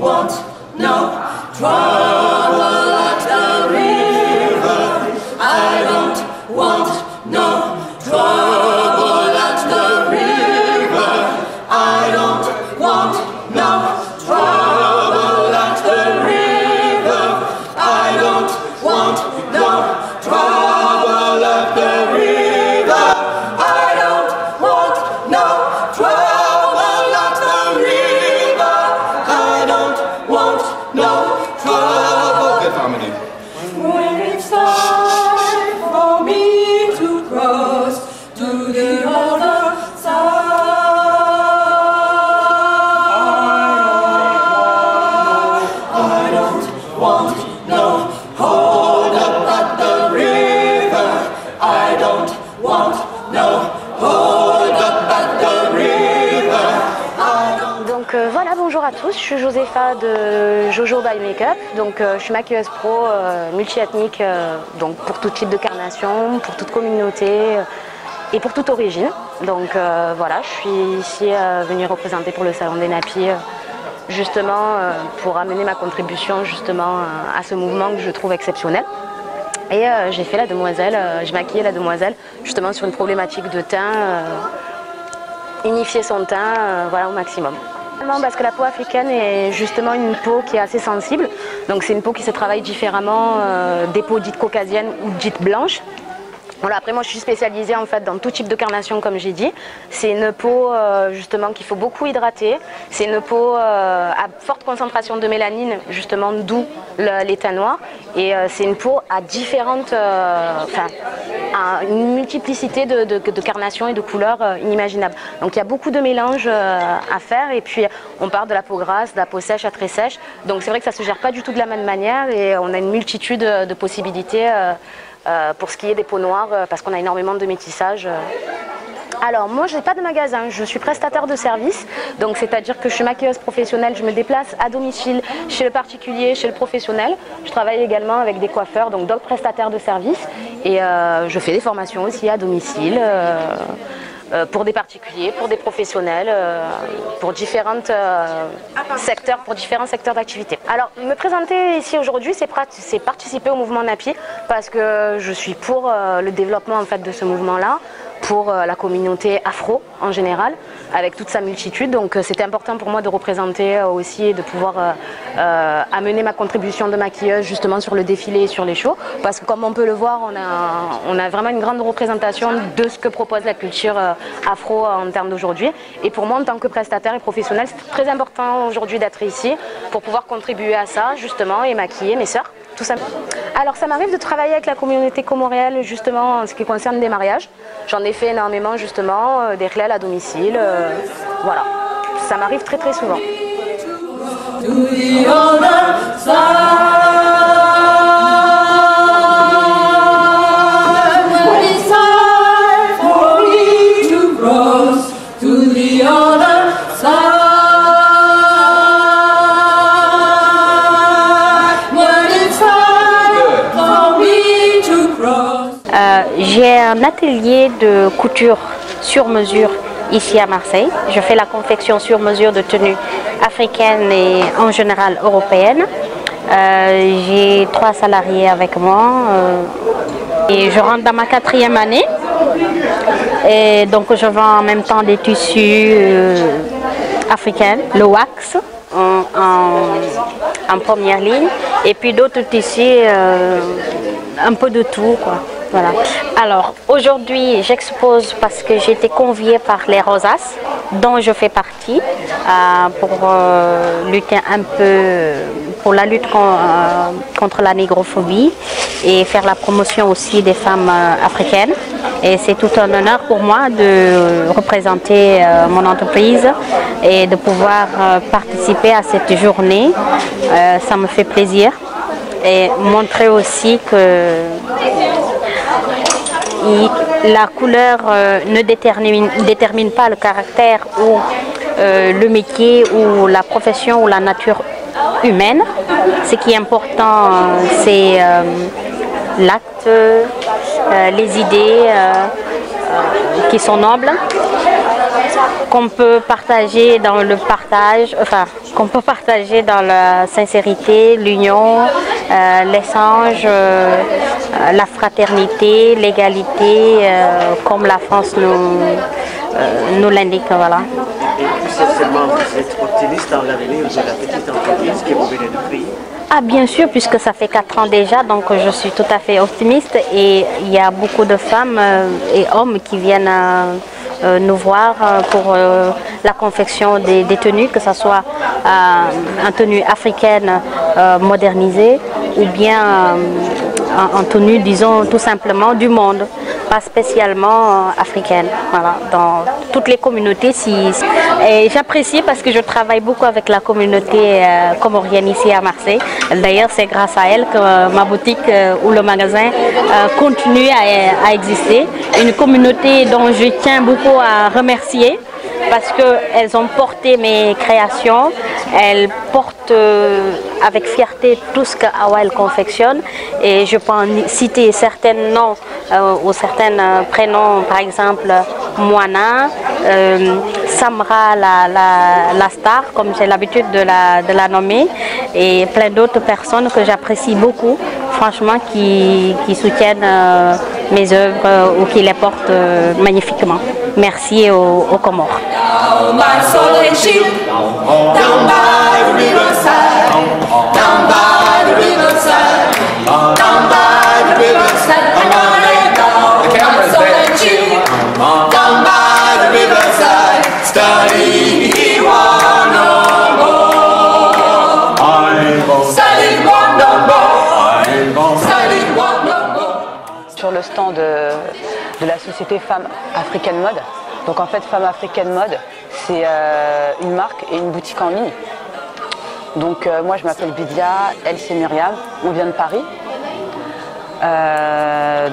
want no trouble at the river. I don't want no trouble at the river. I don't want no trouble at the river. I don't want no trouble at the river. I don't want no trouble at the river. I don't want no trouble. Good harmony. When it's time for me to cross to the other side, I don't want no hold up at the river. I don't want no hold up at the river. Donc voilà, bonjour à tous, je suis Josépha de Jojo by Makeup. Donc je suis maquilleuse pro multi-ethnique, donc pour tout type de carnation, pour toute communauté et pour toute origine. Donc voilà, je suis ici venue représenter pour le Salon des Nappies justement pour amener ma contribution justement à ce mouvement que je trouve exceptionnel. Et j'ai fait la demoiselle, j'ai maquillé la demoiselle justement sur une problématique de teint, unifier son teint voilà, au maximum. Parce que la peau africaine est justement une peau qui est assez sensible, donc c'est une peau qui se travaille différemment des peaux dites caucasiennes ou dites blanches. Voilà, après moi je suis spécialisée en fait dans tout type de carnation comme j'ai dit. C'est une peau justement qu'il faut beaucoup hydrater. C'est une peau à forte concentration de mélanine justement d'où les teints noirs. Et c'est une peau à différentes, à une multiplicité de carnations et de couleurs inimaginables. Donc il y a beaucoup de mélanges à faire et puis on part de la peau grasse, de la peau sèche à très sèche. Donc c'est vrai que ça ne se gère pas du tout de la même manière et on a une multitude de possibilités pour ce qui est des peaux noires, parce qu'on a énormément de métissage. Alors moi je n'ai pas de magasin, je suis prestataire de service, donc c'est-à-dire que je suis maquilleuse professionnelle, je me déplace à domicile chez le particulier, chez le professionnel. Je travaille également avec des coiffeurs, donc d'autres prestataires de service, et je fais des formations aussi à domicile. Pour des particuliers, pour des professionnels, pour différents secteurs d'activité. Alors, me présenter ici aujourd'hui, c'est participer au mouvement Nappy parce que je suis pour le développement en fait de ce mouvement-là, pour la communauté afro en général, avec toute sa multitude. Donc c'était important pour moi de représenter aussi et de pouvoir amener ma contribution de maquilleuse justement sur le défilé et sur les shows. Parce que comme on peut le voir, on a vraiment une grande représentation de ce que propose la culture afro en termes d'aujourd'hui. Et pour moi, en tant que prestataire et professionnel, c'est très important aujourd'hui d'être ici pour pouvoir contribuer à ça justement et maquiller mes sœurs. Tout ça. Alors ça m'arrive de travailler avec la communauté comorienne justement en ce qui concerne des mariages. J'en ai fait énormément justement, des réels à domicile, voilà. Ça m'arrive très très souvent. J'ai un atelier de couture sur mesure ici à Marseille. Je fais la confection sur mesure de tenues africaines et en général européennes. J'ai 3 salariés avec moi et je rentre dans ma 4e année. Et donc je vends en même temps des tissus africains, le wax en première ligne et puis d'autres tissus, un peu de tout quoi. Voilà. Alors aujourd'hui j'expose parce que j'ai été conviée par les Rosas dont je fais partie pour lutter un peu pour la lutte contre la négrophobie et faire la promotion aussi des femmes africaines. Et c'est tout un honneur pour moi de représenter mon entreprise et de pouvoir participer à cette journée. Ça me fait plaisir et montrer aussi que la couleur ne détermine pas le caractère ou le métier ou la profession ou la nature humaine. Ce qui est important, c'est l'acte, les idées qui sont nobles, qu'on peut partager dans le partage, enfin qu'on peut partager dans la sincérité, l'union, l'échange, la fraternité, l'égalité, comme la France nous l'indique. Voilà. Vous êtes optimiste dans l'avenir de la petite entreprise que vous venez de créer? Ah bien sûr, puisque ça fait 4 ans déjà, donc je suis tout à fait optimiste et il y a beaucoup de femmes et hommes qui viennent nous voir pour la confection des tenues, que ce soit en tenue africaine modernisée ou bien en tenue, disons, tout simplement du monde, pas spécialement africaine. Voilà, dans toutes les communautés. Et j'apprécie parce que je travaille beaucoup avec la communauté comorienne ici à Marseille. D'ailleurs, c'est grâce à elle que ma boutique ou le magasin continue à exister. Une communauté dont je tiens beaucoup à remercier, parce qu'elles ont porté mes créations, elles portent avec fierté tout ce que Awa confectionne, et je peux en citer certains noms ou certains prénoms, par exemple Moana, Samra la star, comme j'ai l'habitude de la nommer, et plein d'autres personnes que j'apprécie beaucoup, franchement, qui soutiennent mes œuvres ou qui les portent magnifiquement. Merci aux Comores. Down by Solid Shield, down by the riverside, down by the riverside, down by the riverside. I'm running down by Solid Shield, down by the riverside, studying Iwan no more. Studying Iwan no more. Studying Iwan no more. Sur le stand de la société Femmes African Mode. Donc en fait, Femmes African Mode, c'est une marque et une boutique en ligne. Donc moi je m'appelle Bidia, elle c'est Myriam, on vient de Paris.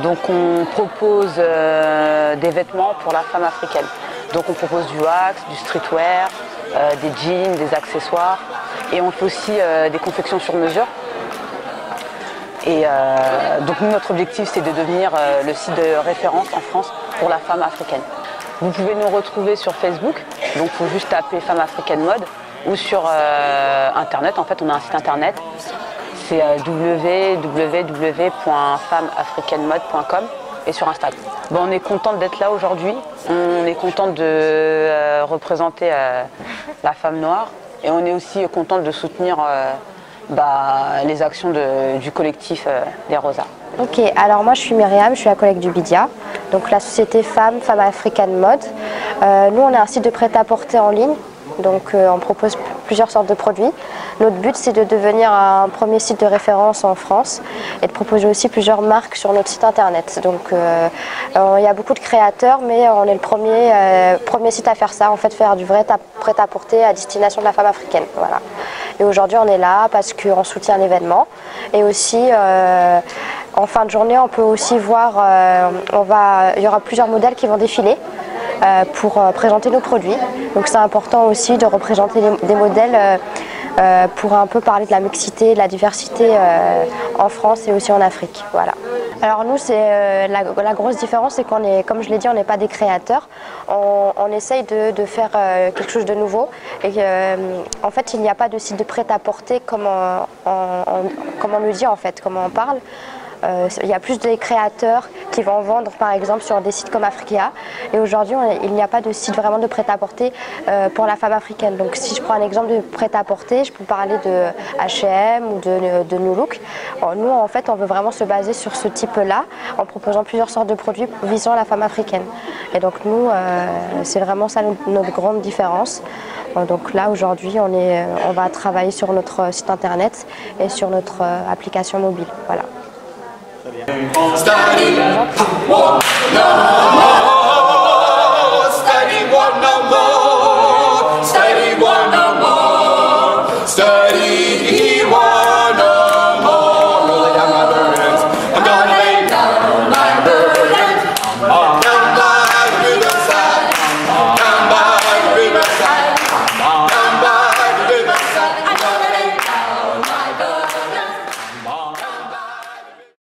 Donc on propose des vêtements pour la femme africaine. Donc on propose du wax, du streetwear, des jeans, des accessoires. Et on fait aussi des confections sur mesure. Et donc nous, notre objectif, c'est de devenir le site de référence en France pour la femme africaine. Vous pouvez nous retrouver sur Facebook, donc il faut juste taper Femmes African Mode, ou sur Internet. En fait, on a un site Internet, c'est www.femmesafricanmode.com, et sur Instagram. Bon, on est contente d'être là aujourd'hui, on est contente de représenter la femme noire, et on est aussi contente de soutenir les actions du collectif des Rosas. Ok, alors moi je suis Myriam, je suis la collègue du Bidia, donc la société Femmes African Mode. Nous on est un site de prêt-à-porter en ligne, donc on propose plusieurs sortes de produits. Notre but c'est de devenir un premier site de référence en France et de proposer aussi plusieurs marques sur notre site internet. Donc il y a beaucoup de créateurs, mais on est le premier site à faire ça, en fait faire du vrai prêt-à-porter à destination de la femme africaine. Voilà. Et aujourd'hui on est là parce qu'on soutient l'événement, et aussi en fin de journée on peut aussi voir, il y aura plusieurs modèles qui vont défiler pour présenter nos produits. Donc c'est important aussi de représenter des modèles pour un peu parler de la mixité, de la diversité en France et aussi en Afrique. Voilà. Alors nous, la grosse différence, c'est qu'on est, comme je l'ai dit, on n'est pas des créateurs. On essaye de faire quelque chose de nouveau. Et en fait, il n'y a pas de site de prêt-à-porter comme on nous dit, en fait, comme on parle. Il y a plus de créateurs qui vont vendre par exemple sur des sites comme Africa, et aujourd'hui il n'y a pas de site vraiment de prêt-à-porter pour la femme africaine. Donc si je prends un exemple de prêt-à-porter, je peux parler de H&M ou de New Look. Nous en fait on veut vraiment se baser sur ce type là en proposant plusieurs sortes de produits visant la femme africaine, et donc nous c'est vraiment ça notre grande différence. Donc là aujourd'hui on va travailler sur notre site internet et sur notre application mobile. Voilà. Study, no more.